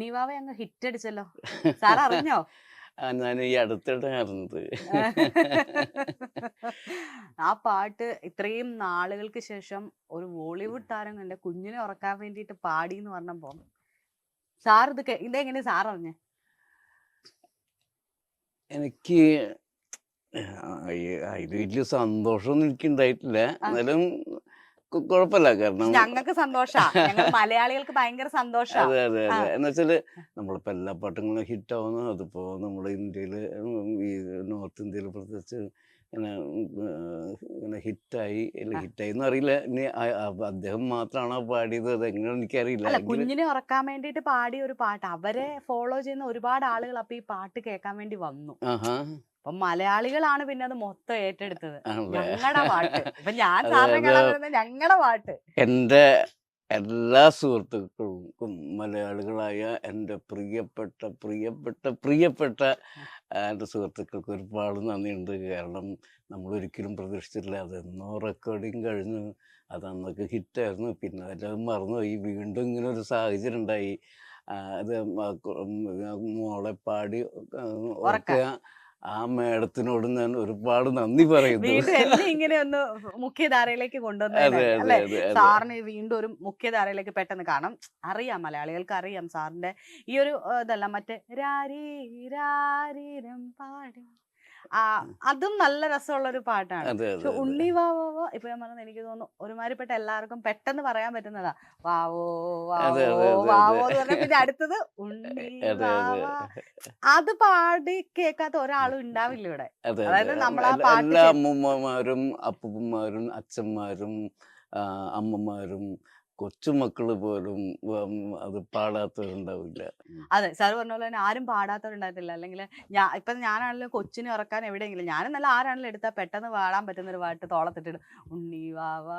നിവാവ അങ്ങ് hit അടിച്ചല്ലോ. Sir അറിഞ്ഞോ? ഞാൻ ഈ അടുത്തിടെ അറിഞ്ഞത്. ആ പാട്ട് ഇത്രയും നാളുകൾക്ക് ശേഷം ഒരു ബോളിവുഡ് താരം എന്റെ കുഞ്ഞിനെ ഉറക്കാൻ വേണ്ടിയിട്ട് പാടി എന്ന് പറഞ്ഞപ്പോ സാർ ഇതെങ്ങനെ സാർ അറിഞ്ഞേ? എനിക്ക് അതിൽ വലിയ സന്തോഷമൊന്നും എനിക്ക് ഉണ്ടായിട്ടില്ല. എന്നാലും കുഴപ്പമില്ല. കാരണം ഞങ്ങൾക്ക് സന്തോഷാ, ഞങ്ങൾ മലയാളികൾക്ക് ഭയങ്കര സന്തോഷാ. അതെ അതെ അതെ. എന്ന് വെച്ചാല് നമ്മളിപ്പോ എല്ലാ പാട്ടുകളും ഹിറ്റ് ആവുന്നു. അതിപ്പോ നമ്മുടെ ഇന്ത്യയില് ഈ നോർത്ത് ഇന്ത്യയിൽ പ്രത്യേകിച്ച് ഇങ്ങനെ ഹിറ്റായി ഹിറ്റായി എന്ന് അറിയില്ല. ഇനി അദ്ദേഹം മാത്രമാണോ പാടിയത്, അതെങ്ങനെയാണെന്ന് എനിക്കറിയില്ല. അല്ല, കുഞ്ഞിനെ ഉറക്കാൻ വേണ്ടിയിട്ട് പാടിയ ഒരു പാട്ട്, അവരെ ഫോളോ ചെയ്യുന്ന ഒരുപാട് ആളുകൾ അപ്പൊ ഈ പാട്ട് കേൾക്കാൻ വേണ്ടി വന്നു. അപ്പൊ മലയാളികളാണ് പിന്നെ അത് മൊത്തം ഏറ്റെടുത്തത്. ഞങ്ങളുടെ പാട്ട്. ഇപ്പൊ ഞാൻ സാറിനെ കാണാൻ വരുന്നത് ഞങ്ങളുടെ പാട്ട്. എന്റെ എല്ലാ സുഹൃത്തുക്കൾക്കും, മലയാളികളായ എൻ്റെ പ്രിയപ്പെട്ട പ്രിയപ്പെട്ട പ്രിയപ്പെട്ട എൻ്റെ സുഹൃത്തുക്കൾക്ക് ഒരുപാട് നന്ദിയുണ്ട്. കാരണം നമ്മളൊരിക്കലും പ്രതീക്ഷിച്ചിട്ടില്ല. അതെന്നോ റെക്കോർഡിങ് കഴിഞ്ഞു, അത് അന്നൊക്കെ ഹിറ്റായിരുന്നു. പിന്നെ അതെല്ലാം മറന്നുപോയി. വീണ്ടും ഇങ്ങനെ ഒരു സാഹചര്യം ഉണ്ടായി. അത് മോളെ പാടി ഉറക്കുക. ആ മേഡത്തിനോട് ഞാൻ ഒരുപാട് നന്ദി പറയുന്നു. വീണ്ടും എന്നെ ഇങ്ങനെ ഒന്ന് മുഖ്യധാരയിലേക്ക് കൊണ്ടുവന്നല്ലേ സാറിന് വീണ്ടും ഒരു മുഖ്യധാരയിലേക്ക് പെട്ടെന്ന് കാണാം. അറിയാം, മലയാളികൾക്ക് അറിയാം സാറിന്റെ ഈ ഒരു ഇതല്ല, മറ്റേ രാരീരം പാടി അതും നല്ല രസമുള്ള ഒരു പാട്ടാണ്. പക്ഷെ ഉണ്ണി വാവോ ഇപ്പൊ ഞാൻ പറഞ്ഞത് എനിക്ക് തോന്നുന്നു ഒരുമാതിരിപ്പെട്ട എല്ലാവർക്കും പെട്ടെന്ന് പറയാൻ പറ്റുന്നതാ. വാവോ വാവോ വാവോ എന്ന് പറഞ്ഞാൽ പിന്നെ അടുത്തത് ഉണ്ണി വാവ. അത് പാടി കേൾക്കാത്ത ഒരാളും ഉണ്ടാവില്ല ഇവിടെ. അതായത് നമ്മൾ ആ പാട്ട് എല്ലാ അമ്മൂമ്മമാരും അപ്പൂപ്പന്മാരും അച്ഛന്മാരും അമ്മമാരും കൊച്ചുമക്കള് പോലും അത് പാടാത്തവരുണ്ടാവില്ല. അതെ, സാർ പറഞ്ഞ പോലെ തന്നെ ആരും പാടാത്തവരുണ്ടായിട്ടില്ല. അല്ലെങ്കിൽ ഞാനാണെങ്കിലും കൊച്ചിനെ ഉറക്കാൻ എവിടെയെങ്കിലും ഞാനും നല്ല ആരാണെങ്കിലും എടുത്താൽ പെട്ടെന്ന് പാടാൻ പറ്റുന്ന ഒരു പാട്ട് തോളത്തിട്ടിട്ട് ഉണ്ണി വാവോ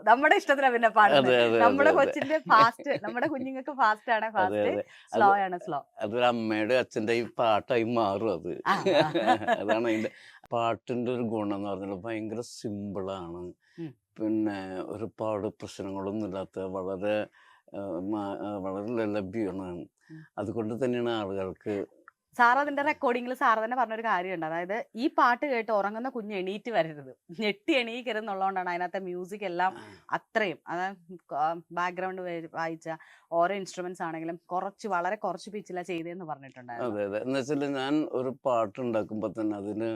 നമ്മുടെ ഇഷ്ടത്തിനാ പിന്നെ പാടുന്നത്. നമ്മുടെ കൊച്ചിന്റെ ഫാസ്റ്റ്, നമ്മുടെ കുഞ്ഞുങ്ങൾക്ക് ഫാസ്റ്റ് ആണ് ഫാസ്റ്റ്, സ്ലോ ആണ് സ്ലോ. അതൊരു അമ്മയുടെ അച്ഛന്റെ ഈ പാട്ടായി മാറും അത്. അതാണ് അതിന്റെ പാട്ടിന്റെ ഒരു ഗുണം എന്ന് പറഞ്ഞാൽ ഭയങ്കര സിമ്പിളാണ്. പിന്നെ ഒരുപാട് പ്രശ്നങ്ങളൊന്നും ഇല്ലാത്ത വളരെ വളരെ ലഭ്യമാണ്. അതുകൊണ്ട് തന്നെയാണ് ആളുകൾക്ക്. സാർ അതിന്റെ റെക്കോർഡിങ്ങിൽ സാർ തന്നെ പറഞ്ഞൊരു കാര്യമുണ്ട്. അതായത് ഈ പാട്ട് കേട്ട് ഉറങ്ങുന്ന കുഞ്ഞ് എണീറ്റ് വരരുത്, ഞെട്ടി എണീക്കരുതെന്നുള്ളതുകൊണ്ടാണ് അതിനകത്തെ മ്യൂസിക് എല്ലാം അത്രയും. അതായത് ബാക്ക്ഗ്രൗണ്ട് വായിച്ച ഓരോ ഇൻസ്ട്രുമെന്റ്സ് ആണെങ്കിലും വളരെ കുറച്ച് പിച്ചിലാണ് ചെയ്തതെന്ന് പറഞ്ഞിട്ടുണ്ടായിരുന്നു. അതെ അതെ. എന്ന് വെച്ചാൽ ഞാൻ ഒരു പാട്ട് ഉണ്ടാക്കുമ്പോൾ തന്നെ അതിന്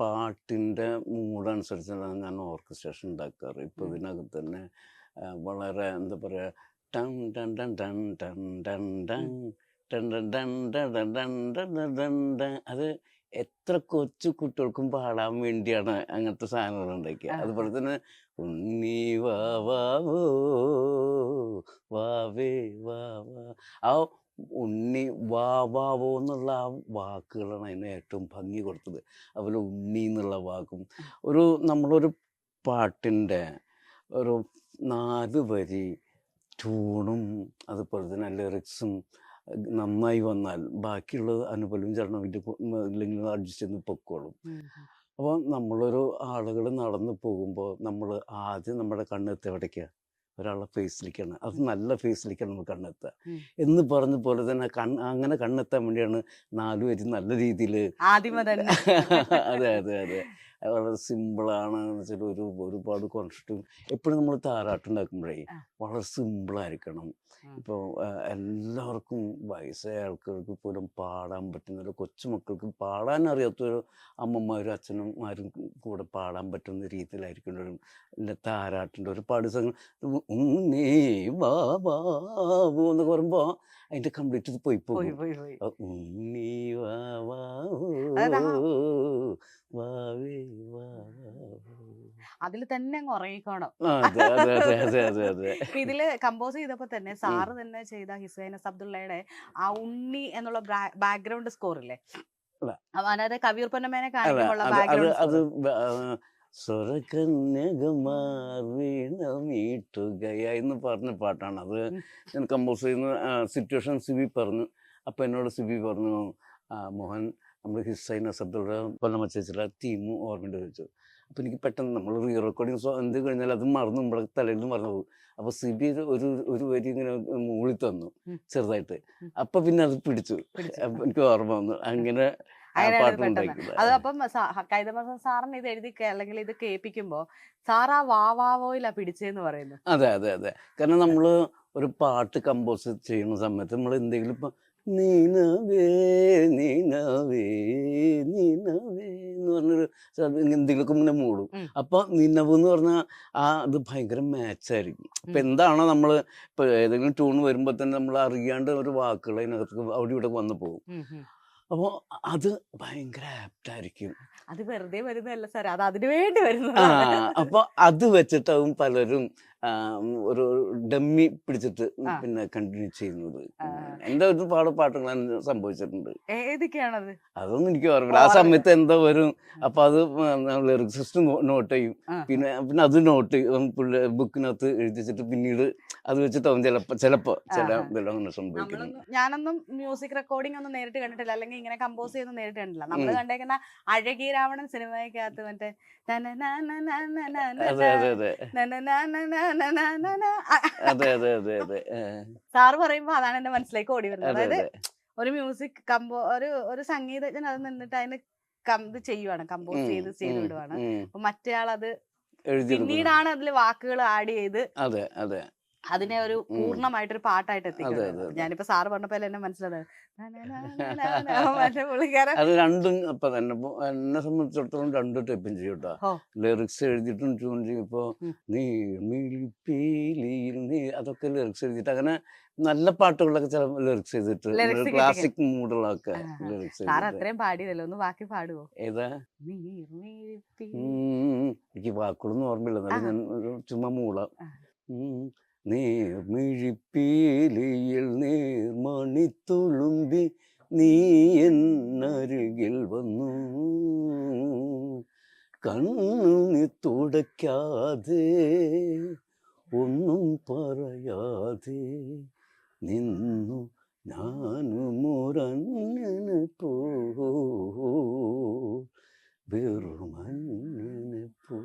പാട്ടിന്റെ മൂഡനുസരിച്ചാണ് ഞാൻ ഓർക്കസ്ട്രേഷൻ ഉണ്ടാക്കാറ്. ഇപ്പൊ ഇതിനകത്ത് തന്നെ വളരെ എന്താ പറയാ, ടൺ ടൺ ടൺ ടൺ ടൺ ടൺ ടൺ ടൺ ടൺ ടൺ ടൺ ടൺ. അത് എത്ര കൊച്ചു കുട്ടികൾക്കും പാടാൻ വേണ്ടിയാണ് അങ്ങനത്തെ സാധനങ്ങൾ ഉണ്ടാക്കിയത്. അതുപോലെ തന്നെ ഉണ്ണി വാവോ വാവേ വാവാ, ആ ഉണ്ണി വാവാവോ എന്നുള്ള ആ വാക്കുകളാണ് അതിന് ഏറ്റവും ഭംഗി കൊടുത്തത്. അതുപോലെ ഉണ്ണി എന്നുള്ള വാക്കും നമ്മളൊരു പാട്ടിൻ്റെ ഒരു 4 വരി ട്യൂണും അതുപോലെ തന്നെ ലിറിക്സും നന്നായി വന്നാൽ ബാക്കിയുള്ളത് അനുപലും ചരണം ഇല്ലെങ്കിൽ അഡ്ജസ്റ്റ് ചെയ്ത് പൊക്കോളും. അപ്പോൾ നമ്മളൊരു ആളുകൾ നടന്നു പോകുമ്പോൾ നമ്മൾ ആദ്യം നമ്മുടെ കണ്ണെത്തുക എവിടേക്കാണ്? ഒരാളുടെ ഫേസിലേക്കാണ്. അത് നല്ല ഫേസിലേക്കാണ് നമ്മൾ കണ്ണെത്തുക എന്ന് പറഞ്ഞ പോലെ തന്നെ അങ്ങനെ കണ്ണെത്താൻ വേണ്ടിയാണ് 4 വരി നല്ല രീതിയിൽ അതെ അതെ അതെ. വളരെ സിമ്പിളാണ്. എന്ന് വെച്ചാൽ ഒരുപാട് കോൺസെപ്റ്റും എപ്പോഴും നമ്മൾ താരാട്ടുണ്ടാക്കുമ്പോഴേ വളരെ സിമ്പിളായിരിക്കണം. ഇപ്പോൾ എല്ലാവർക്കും വയസ്സായ ആൾക്കാർക്ക് പോലും പാടാൻ പറ്റുന്ന, കൊച്ചുമക്കൾക്ക് പാടാൻ അറിയാത്തൊരു അമ്മമാരും അച്ഛനമാരും കൂടെ പാടാൻ പറ്റുന്ന രീതിയിലായിരിക്കണം താരാട്ടിൻ്റെ ഒരുപാട് ഉണ്ണി വാവോ എന്ന് പറയുമ്പോൾ അതിന്റെ കംപ്ലീറ്റ് പോയി പോകും. ഉണ്ണി വാവേ അതിൽ തന്നെ അങ്ങ് ഉറങ്ങിക്കോണം. ഇതില് കമ്പോസ് ചെയ്തപ്പോ തന്നെ സാറ് തന്നെ ചെയ്ത ഹിസൈനസ് അബ്ദുള്ളയുടെ ആ ഉണ്ണി എന്നുള്ള ബാക്ക്ഗ്രൗണ്ട് സ്കോർ ഇല്ലേ, അതായത് കവിയൂർ പൊന്നമ്മേനെ കാണിക്കുമ്പോൾ ബാക്ക്ഗ്രൗണ്ട് എന്ന് പറഞ്ഞ പാട്ടാണ് അത്. ഞാൻ കമ്പോസ് ചെയ്യുന്ന സിറ്റുവേഷൻ സിബി പറഞ്ഞു. അപ്പം എന്നോട് സിബി പറഞ്ഞു, മോഹൻ നമ്മൾ ഹിസൈനസ് അബ്ദുള്ള പൊന്നമ്മ ചേച്ചിയുടെ തീം ഓർമ്മ ചോദിച്ചു. അപ്പോൾ എനിക്ക് പെട്ടെന്ന് നമ്മൾ റീ റെക്കോർഡിങ് എന്ത് കഴിഞ്ഞാൽ അത് മറന്നു നമ്മുടെ തലയിൽ നിന്ന് മറന്നു പോകും. അപ്പോൾ സിബി ഒരു വരി ഇങ്ങനെ മൂളി തന്നു ചെറുതായിട്ട്. അപ്പം പിന്നെ അത് പിടിച്ചു. അപ്പം എനിക്ക് ഓർമ്മ വന്നു അങ്ങനെ പാട്ടുണ്ടാക്കുന്നത്. അത് അപ്പം കൈതമർദ്ദൻ സാറിന് ഇത് എഴുതി അല്ലെങ്കിൽ ഇത് കേൾപ്പിക്കുമ്പോ സാർ ആ വാവാവോയിലാ പിടിച്ചെന്ന് പറയുന്നു. അതെ അതെ അതെ. കാരണം നമ്മൾ ഒരു പാട്ട് കമ്പോസ് ചെയ്യുന്ന സമയത്ത് നമ്മൾ എന്തെങ്കിലും ഇപ്പം നീനവേ നീനവേ നീനവേ എന്ന് പറഞ്ഞൊരു എന്തെങ്കിലുമൊക്കെ ഇങ്ങനെ മൂടും. അപ്പൊ നിന്നവ് എന്ന് പറഞ്ഞാൽ അത് ഭയങ്കര മാച്ചായിരിക്കും. അപ്പൊ എന്താണോ നമ്മൾ ഇപ്പൊ ഏതെങ്കിലും ട്യൂൺ വരുമ്പോ തന്നെ നമ്മൾ അറിയാണ്ട് ഒരു വാക്കുകൾ അതിനകത്ത് അവിടെ ഇവിടെ വന്നു പോകും. അപ്പോൾ അത് ഭയങ്കര ആപ്റ്റായിരിക്കും. അത് വെറുതെ വരുന്നതല്ല സാർ, അത് അതിനു വേണ്ടി വരുന്നതാണ്. അപ്പൊ അത് വെച്ചിട്ടാവും പലരും ഒരു ഡമ്മി പിടിച്ചിട്ട് പിന്നെ കണ്ടിന്യൂ ചെയ്യുന്നത്. എന്റെ ഒരുപാട് പാട്ടുകൾ സംഭവിച്ചിട്ടുണ്ട്. ഏതൊക്കെയാണത്? അതൊന്നും എനിക്ക് ഓർമ്മയില്ല. ആ സമയത്ത് എന്തോ വരും, അപ്പൊ അത് ലിറിക്സിസ്റ്റ് നോട്ട് ചെയ്യും. പിന്നെ അത് നോട്ട് ബുക്കിനകത്ത് എഴുതിച്ചിട്ട് പിന്നീട് അത് വെച്ചിട്ടാവും ചിലപ്പോ അങ്ങനെ സംഭവിക്കുന്നു. ഞാനൊന്നും മ്യൂസിക് റെക്കോർഡിംഗ് ഒന്നും നേരിട്ട് കണ്ടിട്ടില്ല, അല്ലെങ്കിൽ ഇങ്ങനെ കമ്പോസ് ചെയ്യുന്ന നേരിട്ട് കണ്ടില്ല. നമ്മൾ കണ്ടേക്കുന്ന അഴകി രാവണൻ സിനിമയ്ക്കകത്ത് മറ്റേ സാറ് പറയുമ്പോ അതാണ് എന്റെ മനസ്സിലേക്ക് ഓടി വരുന്നത്. അതായത് ഒരു മ്യൂസിക് ഒരു സംഗീതജ്ഞൻ അത് നിന്നിട്ട് അതിന് ഇത് ചെയ്യുവാണ്, കമ്പോസ് ചെയ്ത് വിടുവാണ്. അപ്പൊ മറ്റേ ആളത് പിന്നീടാണ് അതില് വാക്കുകൾ ആഡ് ചെയ്ത് അതിനെ ഒരു പൂർണ്ണമായിട്ടൊരു പാട്ടായിട്ട് എത്തിക്കുന്നത്. ഞാനിപ്പോ സാറ് പറഞ്ഞപ്പോ എന്നെ മനസ്സിലായത് അത് രണ്ടും ഇപ്പൊ തന്നെ എന്നെ സംബന്ധിച്ചിടത്തോളം രണ്ടും ടൈപ്പും ചെയ്യും കേട്ടോ. ലിറിക്സ് എഴുതിയിട്ടും ട്യൂൺ ചെയ്യും. ഇപ്പൊ അതൊക്കെ ലിറിക്സ് എഴുതിയിട്ട് അങ്ങനെ നല്ല പാട്ടുകളൊക്കെ ചില ലിറിക്സ് ചെയ്തിട്ട് ക്ലാസിക് മൂഡുകളൊക്കെ ലിറിക്സ് അത്രയും പാടിയതല്ലോ, ഒന്ന് ബാക്കി പാടുവോ? ഏതാ? എനിക്ക് വാക്കുകളൊന്നും ഓർമ്മയില്ല, എന്നാലും ഞാൻ ചുമ്മാ മൂളാം. നേർമിഴിപ്പീലിയിൽ നേർമണിത്തുളുമ്പി നീ എന്നരികിൽ വന്നു, കണ്ണു തുടയ്ക്കാതെ ഒന്നും പറയാതെ നിന്നു ഞാനും ഒരന്യനെ പോ വെറുമന്യനെ പോ.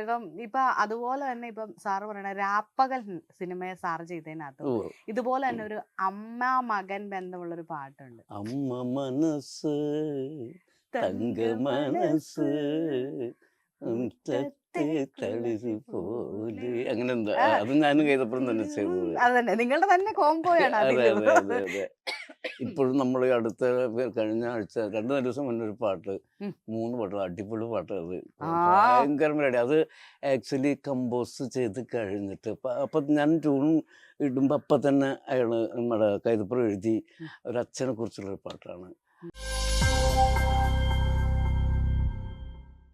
ഇപ്പം ഇപ്പൊ അതുപോലെ തന്നെ ഇപ്പം സാറ് പറയണ രാപ്പകൽ സിനിമയെ സാറ് ചെയ്തതിനകത്ത് ഇതുപോലെ തന്നെ ഒരു അമ്മ മകൻ ബന്ധമുള്ളൊരു പാട്ടുണ്ട്. അമ്മ മനസ്സ് തങ്ക മനസ്സ് പോലെ, അങ്ങനെ എന്താ അത് ഞാനും കൈതപ്പുറം തന്നെ ചെയ്തത്. അതന്നെ നിങ്ങളുടെ തന്നെ കോംബോയാണ്. ഇപ്പോഴും നമ്മൾ അടുത്ത കഴിഞ്ഞ ആഴ്ച 2 ദിവസം മുന്നേ ഒരു പാട്ട് 3 പാട്ടുകൾ അടിപൊളി പാട്ട്, അത് ഭയങ്കര പരിപാടി. അത് ആക്ച്വലി കമ്പോസ് ചെയ്ത് കഴിഞ്ഞിട്ട് അപ്പം ഞാൻ ട്യൂൺ ഇടുമ്പോൾ അപ്പം തന്നെ അയാൾ നമ്മുടെ കൈതപ്പുറം എഴുതി ഒരു അച്ഛനെ കുറിച്ചുള്ളൊരു പാട്ടാണ്.